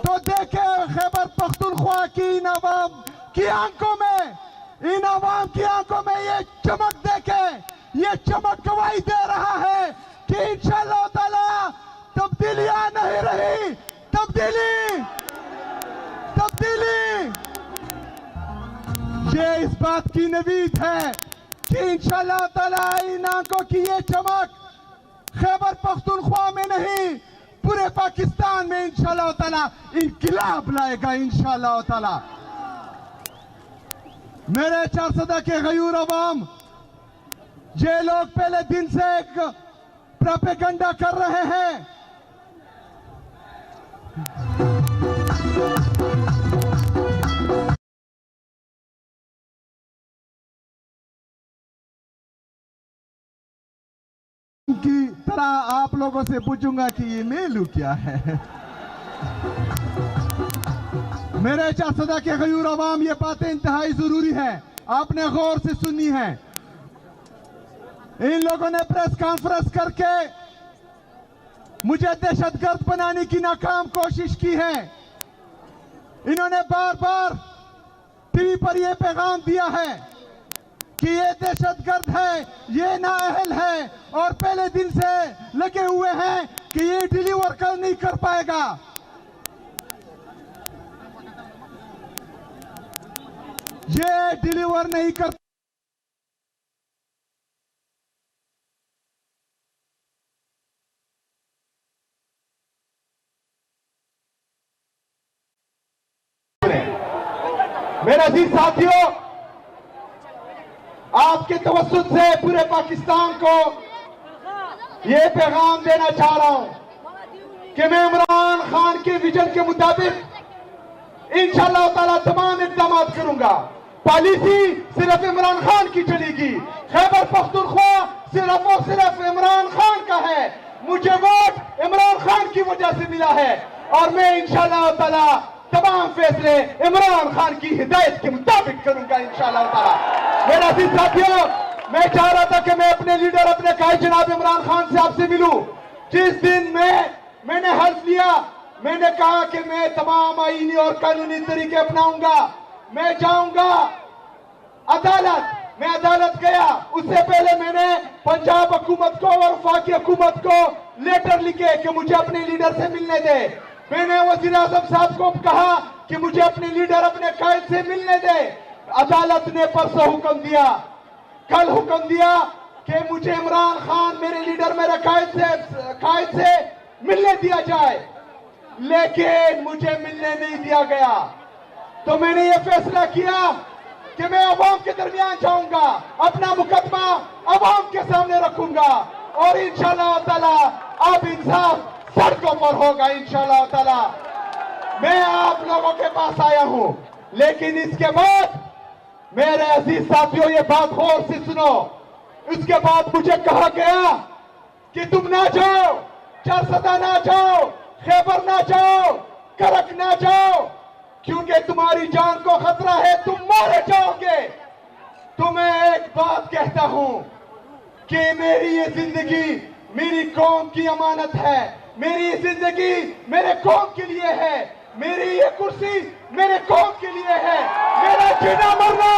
तो देखे खैबर पख्तूनख्वा की इन आवाम की आंखों में, इन आवाम की आंखों में ये चमक देखे, ये चमक गवाही दे रहा है कि इंशाअल्लाह ताला तब्दीलियां नहीं रही, तब्दीली तब्दीली। ये इस बात की नवीद है कि इंशाअल्लाह ताला इन आंखों की ये चमक खैबर पख्तूनख्वा में नहीं, पूरे पाकिस्तान में इंशाअल्लाह ताला इनकलाब लाएगा इंशाअल्लाह ताला। मेरे चारसदा के गयूर अवाम, ये लोग पहले दिन से एक प्रोपेगेंडा कर रहे हैं। की तरह आप लोगों से पूछूंगा कि ये मेलू क्या है। मेरे चारसदा के गयूर अवाम, ये बातें इंतहाई जरूरी है, आपने गौर से सुनी है। इन लोगों ने प्रेस कॉन्फ्रेंस करके मुझे दहशतगर्द बनाने की नाकाम कोशिश की है। इन्होंने बार बार टीवी पर यह पैगाम दिया है कि ये दहशतगर्द है, ये नाअहल है, और पहले दिन से लगे हुए हैं कि ये डिलीवर कर नहीं कर पाएगा। ये डिलीवर नहीं कर मेरे अजीज साथियों, आपके तवज्जुह से पूरे पाकिस्तान को यह पैगाम देना चाह रहा हूं कि मैं इमरान खान के विजन के मुताबिक इंशाअल्लाह ताला तमाम इक़दाम करूंगा। पॉलिसी सिर्फ इमरान खान की चलेगी, खैबर पख्तूनख्वा सिर्फ और सिर्फ इमरान खान का है। मुझे वोट इमरान खान की वजह से मिला है और मैं इंशाअल्लाह ताला तमाम फैसले इमरान खान की हिदायत के मुताबिक करूंगा इंशाअल्लाह ताला। मेरा अजीज साथियों, मैं चाह रहा था कि मैं अपने लीडर, अपने कायद जनाब इमरान खान से आपसे मिलूं। जिस दिन मैंने हल्फ लिया, मैंने कहा कि मैं तमाम आईनी और कानूनी तरीके अपनाऊंगा, मैं जाऊंगा अदालत। मैं अदालत गया, उससे पहले मैंने पंजाब हुकूमत को और वफाकी हुकूमत को लेटर लिखे कि मुझे अपने लीडर से मिलने दे। मैंने वज़ीर आज़म साहब को कहा कि मुझे अपने लीडर, अपने कायद से मिलने दे। अदालत ने परसों हुक्म दिया, कल हुक्म दिया कि मुझे इमरान खान, मेरे लीडर, मेरे कायद से मिलने दिया जाए, लेकिन मुझे मिलने नहीं दिया गया। तो मैंने ये फैसला किया कि मैं अवाम के दरमियान जाऊंगा, अपना मुकदमा अवाम के सामने रखूंगा और इंशाअल्लाह ताला अब इंसाफ सड़कों पर होगा इंशाअल्लाह ताला। मैं आप लोगों के पास आया हूं, लेकिन इसके बाद मेरे अजीज साथियों, ये बात गौर से सुनो। इसके बाद मुझे कहा गया कि तुम ना जाओ, चारसदा ना जाओ, खैबर ना जाओ, करक ना जाओ, क्योंकि तुम्हारी जान को खतरा है, तुम मारे जाओगे। तो मैं एक बात कहता हूं कि मेरी ये जिंदगी मेरी कौम की अमानत है, मेरी ये जिंदगी मेरे कौम के लिए है, मेरी ये कुर्सी मेरे कौम के लिए है, मेरा जीना मरना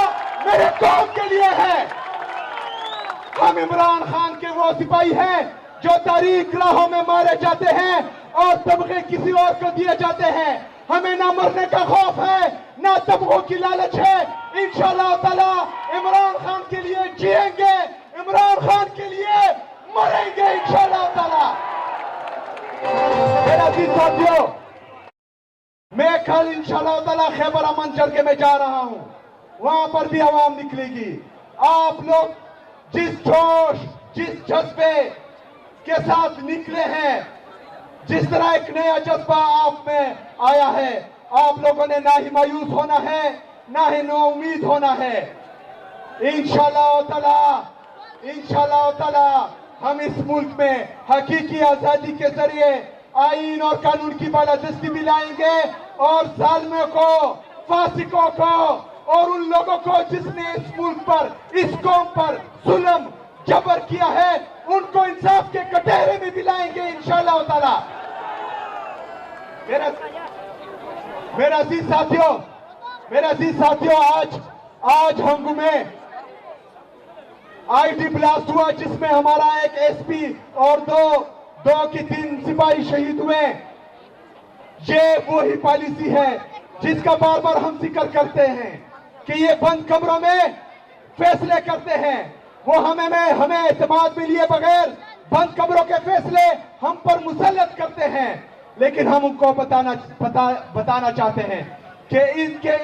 मेरे कौम के लिए है। हम इमरान खान के वो सिपाही हैं जो तारीख राहों में मारे जाते हैं और तमगे किसी और को दिए जाते हैं। हमें ना मरने का खौफ है, ना तमगों की लालच है। इंशाअल्लाह ताला इमरान खान के लिए जिएंगे, इमरान खान के लिए मरेंगे इंशाअल्लाह ताला। मेरा अजीज साथियों, मैं कल इंशाअल्लाह ताला खैबर अमनचर के मैं जा रहा हूं, वहां पर भी आवाम निकलेगी। आप लोग जिस जोश, जिस जज्बे के साथ निकले हैं, जिस तरह एक नया जज्बा आप में आया है, आप लोगों ने ना ही मायूस होना है, ना ही नो उम्मीद होना है। इंशाअल्लाह ताला हम इस मुल्क में हकीकी आजादी के जरिए आईन और कानून की बालादस्ती भी लाएंगे और जालिमों को, फासिकों को और उन लोगों को जिसने इस मुल्क पर, इस कौम पर जुल्म जबर किया है, उनको इंसाफ के कटहरे में भी लाएंगे इंशाअल्लाह ताला। मेरे अजीज साथियों, आज हंगू में आईडी ब्लास्ट हुआ जिसमें हमारा एक एसपी और दो की 3 सिपाही शहीद हुए। ये वही पॉलिसी है जिसका बार बार हम जिक्र करते हैं कि ये बंद कमरों में फैसले करते हैं। वो हमें एतमाद में लिए बगैर बंद कमरों के फैसले हम पर मुसल्लत करते हैं। लेकिन हम उनको बताना चाहते हैं कि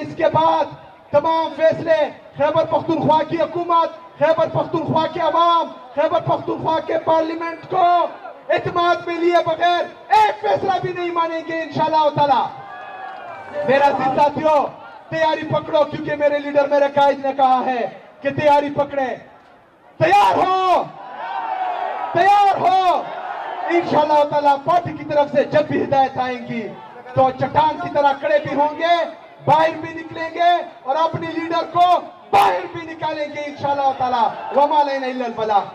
इसके बाद तमाम फैसले खैबर पख्तूनख्वा की हुकूमत, खैबर पख्तूनख्वा के अवाम, खैबर पख्तूनख्वा के पार्लियामेंट को एतमाद में लिए बगैर एक फैसला भी नहीं मानेंगे इंशाअल्लाह ताला। मेरा साथियों, तैयारी पकड़ो, क्योंकि मेरे लीडर, मेरे कायद ने कहा है कि तैयारी पकड़े। तैयार हो इंशाअल्लाह ताला। पार्टी की तरफ से जब भी हिदायत आएंगी तो चट्टान की तरह खड़े भी होंगे, बाहर भी निकलेंगे और अपने लीडर को बाहर भी निकालेंगे इंशाअल्लाह ताला। वमा अलैना इल्लल बलाग।